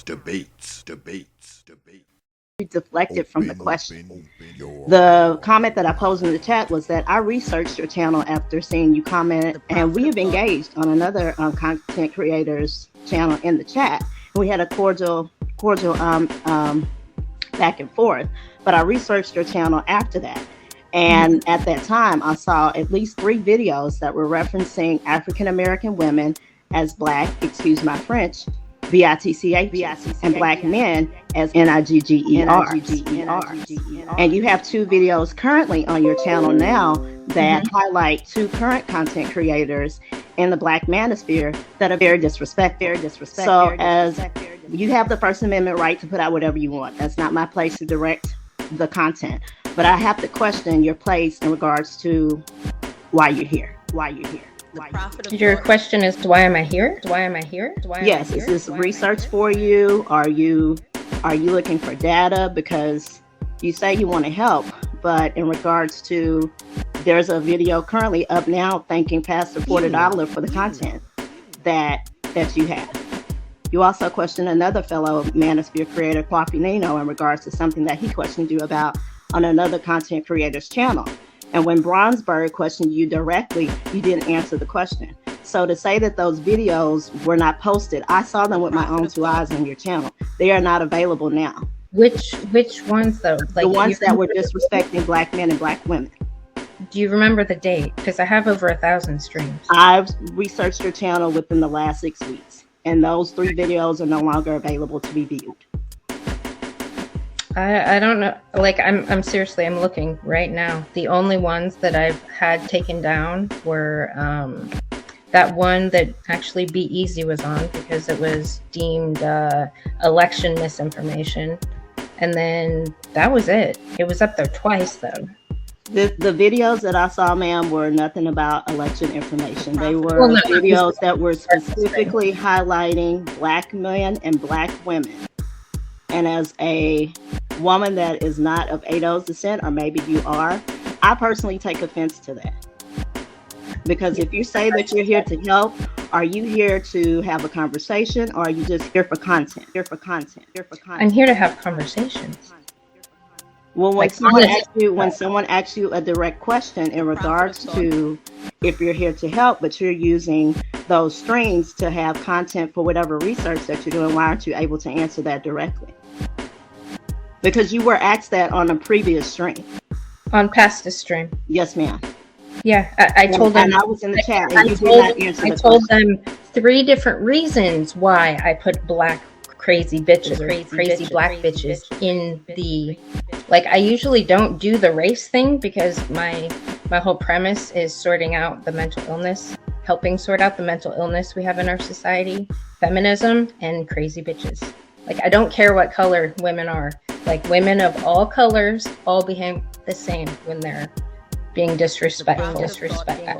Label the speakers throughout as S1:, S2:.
S1: Debates.
S2: Deflected from the question. The comment that I posed in the chat was that I researched your channel after seeing you comment, and we have engaged on another content creator's channel in the chat. We had a cordial back and forth, but I researched your channel after that. And at that time, I saw at least 3 videos that were referencing African American women as Black, excuse my French, BITCH, and Black men as NIGGER. And you have 2 videos currently on your channel now that highlight 2 current content creators in the Black manosphere that are very disrespectful. So as you have the First Amendment right to put out whatever you want. That's not my place to direct the content. But I have to question your place in regards to why you're here.
S3: Your question is, why am I here?
S2: Yes, is this research for you? Are you looking for data? Because you say you want to help, but in regards to, there's a video currently up now thanking Pastor $40 for the content that you have. You also questioned another fellow manosphere creator, Kwafi Nino, in regards to something that he questioned you about on another content creator's channel. And when Bronsberg questioned you directly, you didn't answer the question. So to say that those videos were not posted, I saw them with my own 2 eyes on your channel. They are not available now.
S3: Which ones though?
S2: Like, the ones that were disrespecting Black men and Black women.
S3: Do you remember the date? Because I have over 1,000 streams.
S2: I've researched your channel within the last 6 weeks, and those 3 videos are no longer available to be viewed.
S3: I don't know. Like, I'm seriously, I'm looking right now. The only ones that I've had taken down were that one that actually Be Easy was on because it was deemed election misinformation. And then that was it. It was up there twice though.
S2: The videos that I saw, ma'am, were nothing about election information. They were videos that were specifically highlighting Black men and Black women. And as a woman that is not of ADOS descent, or maybe you are, I personally take offense to that. Because if you say that you're here to help, are you here to have a conversation, or are you just here for content?
S3: I'm here to have conversations.
S2: Well, when someone asks you a direct question in regards to if you're here to help, but you're using those streams to have content for whatever research that you're doing, why aren't you able to answer that directly? Because you were asked that on a previous stream.
S3: On past the stream.
S2: Yes, ma'am.
S3: Yeah, I told them.
S2: And I was in the chat, and you did not answer the question.
S3: I told them 3 different reasons why I put Black crazy bitches, crazy Black bitches in the, like, I usually don't do the race thing because my whole premise is sorting out the mental illness, helping sort out the mental illness we have in our society, feminism, and crazy bitches. Like, I don't care what color women are. Like, women of all colors all behave the same when they're being disrespectful.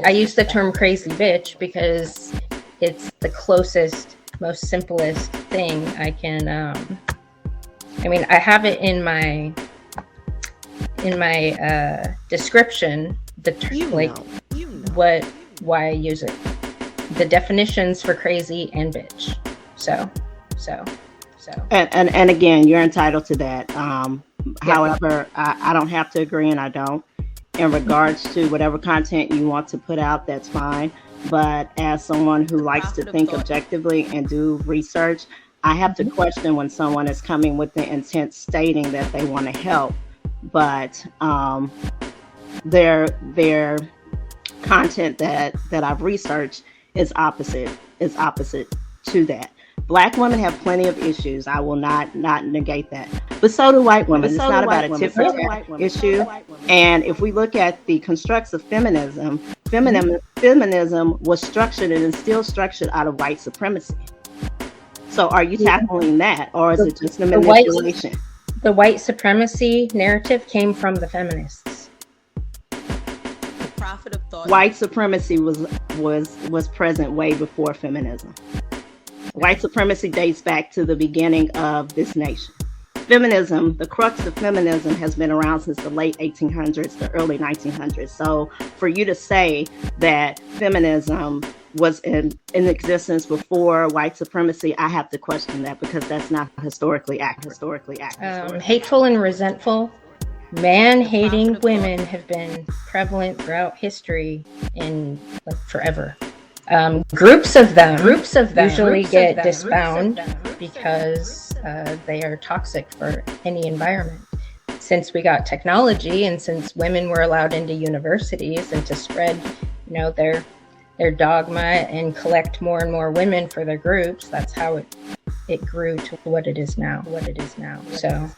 S3: I use the term crazy bitch because it's the closest, most simplest thing I can, I mean, I have it in my description, why I use it. The definitions for crazy and bitch. So.
S2: And again, you're entitled to that. However, I don't have to agree, and I don't. In regards to whatever content you want to put out, that's fine. But as someone who likes to think objectively and do research, I have to question when someone is coming with the intent stating that they want to help, but their content that I've researched is opposite to that. Black women have plenty of issues. I will not negate that. But so do white women. It's not about a tit for tat issue. And if we look at the constructs of feminism was structured and is still structured out of white supremacy. So are you tackling that, or is it just a manipulation?
S3: The white supremacy narrative came from the feminists.
S2: White supremacy was present way before feminism. White supremacy dates back to the beginning of this nation. Feminism, the crux of feminism, has been around since the late 1800s, the early 1900s. So for you to say that feminism was in existence before white supremacy, I have to question that because that's not historically accurate.
S3: Hateful and resentful, man-hating women have been prevalent throughout history in like forever. Groups of them usually get disbound because they are toxic for any environment. Since we got technology and since women were allowed into universities and to spread, their dogma and collect more and more women for their groups, that's how it grew to what it is now. So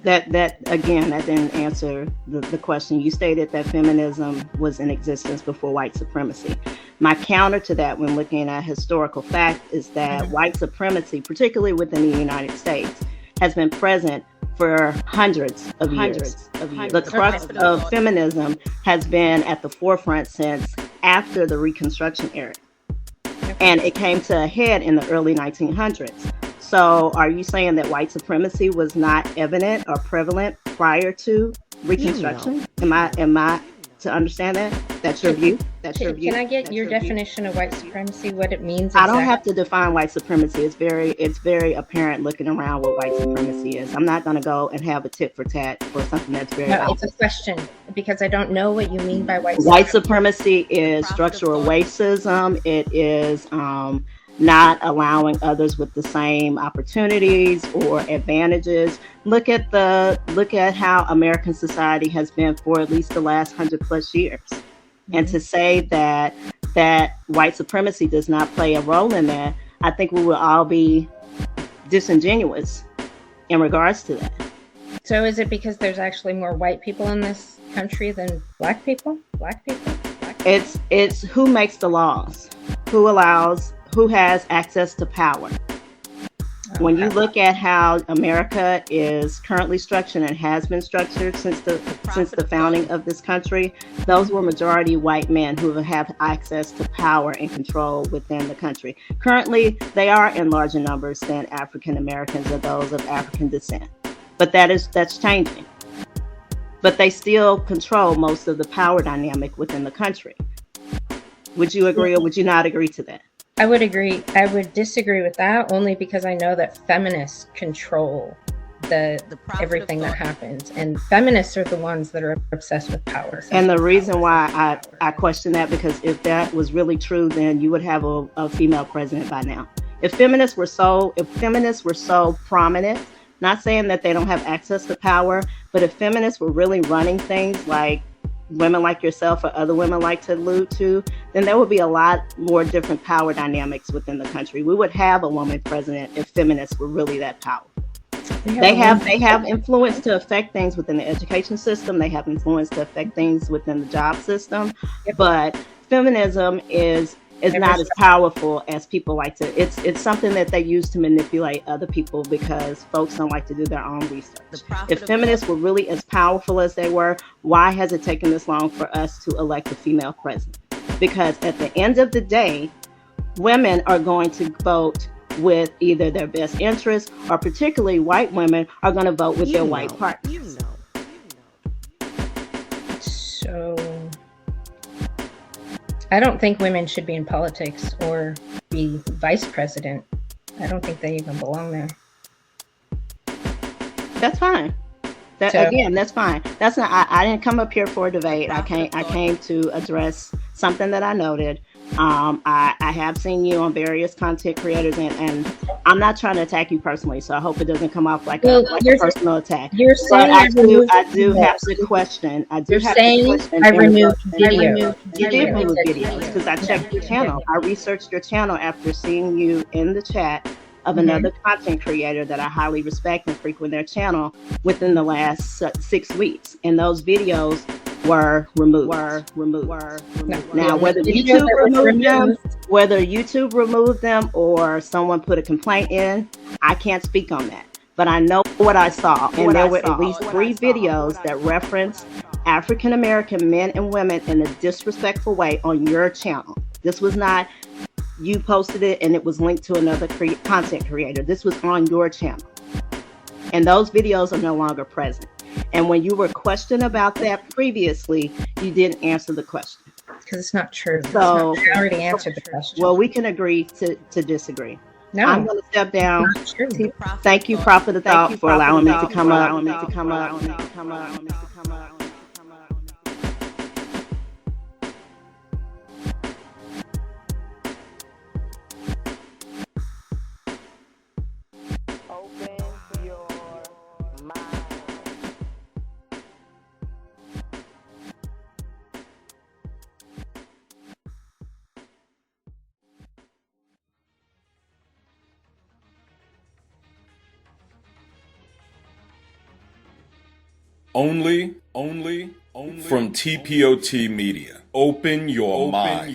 S2: that again, that didn't answer the question. You stated that feminism was in existence before white supremacy. My counter to that, when looking at historical fact, is that white supremacy, particularly within the United States, has been present for hundreds of years. The crux of feminism has been at the forefront since after the Reconstruction era, and it came to a head in the early 1900s. So are you saying that white supremacy was not evident or prevalent prior to Reconstruction? Am I to understand that? That's your view?
S3: Can I get your definition of white supremacy, what it means
S2: exactly? I don't have to define white supremacy. It's very apparent looking around what white supremacy is. I'm not going to go and have a tit for tat for something that's very obvious.
S3: It's a question because I don't know what you mean by white supremacy.
S2: White supremacy is structural racism. It is not allowing others with the same opportunities or advantages. Look at how American society has been for at least the last 100+ years. And to say that white supremacy does not play a role in that, I think we will all be disingenuous in regards to that.
S3: So is it because there's actually more white people in this country than black people?
S2: It's who makes the laws, who has access to power. When you look at how America is currently structured and has been structured since the founding of this country, those were majority white men who have access to power and control within the country. Currently, they are in larger numbers than African Americans or those of African descent, but that's changing. But they still control most of the power dynamic within the country. Would you agree or would you not agree to that?
S3: I would agree. I would disagree with that only because I know that feminists control the everything that happens, and feminists are the ones that are obsessed with power.
S2: And the reason why I question that, because if that was really true, then you would have a female president by now. If feminists were so prominent, not saying that they don't have access to power, but if feminists were really running things like women like yourself or other women like to allude to, then there would be a lot more different power dynamics within the country. We would have a woman president if feminists were really that powerful. They have influence to affect things within the education system. They have influence to affect things within the job system. But feminism is not as powerful as people like to. It's something that they use to manipulate other people because folks don't like to do their own research. If feminists were really as powerful as they were, why has it taken this long for us to elect a female president? Because at the end of the day, women are going to vote with either their best interest, or particularly white women are going to vote with their white partners.
S3: So I don't think women should be in politics or be vice president. I don't think they even belong there.
S2: That's fine. Again, that's fine. That's not. I didn't come up here for a debate. I came to address something that I noted. I have seen you on various content creators, and I'm not trying to attack you personally, so I hope it doesn't come off like a personal attack.
S3: You're saying
S2: I do have to question. I
S3: removed videos.
S2: You did remove videos because I checked your channel. I researched your channel after seeing you in the chat of another content creator that I highly respect and frequent their channel within the last 6 weeks, and those videos were removed. Now, whether YouTube removed them or someone put a complaint in, I can't speak on that. But I know what I saw, and there were at least 3 videos that referenced African American men and women in a disrespectful way on your channel. This was not you posted it and it was linked to another content creator. This was on your channel, and those videos are no longer present. And when you were questioned about that previously, you didn't answer the question.
S3: because it's not true.
S2: So
S3: I already answered the question.
S2: well, we can agree to disagree.
S3: No,
S2: I'm going to step down.
S3: it's not true.
S2: Thank you, Prophet of Thought, for allowing me to come up.
S1: Only from T.P.O.T. Media. Open your mind.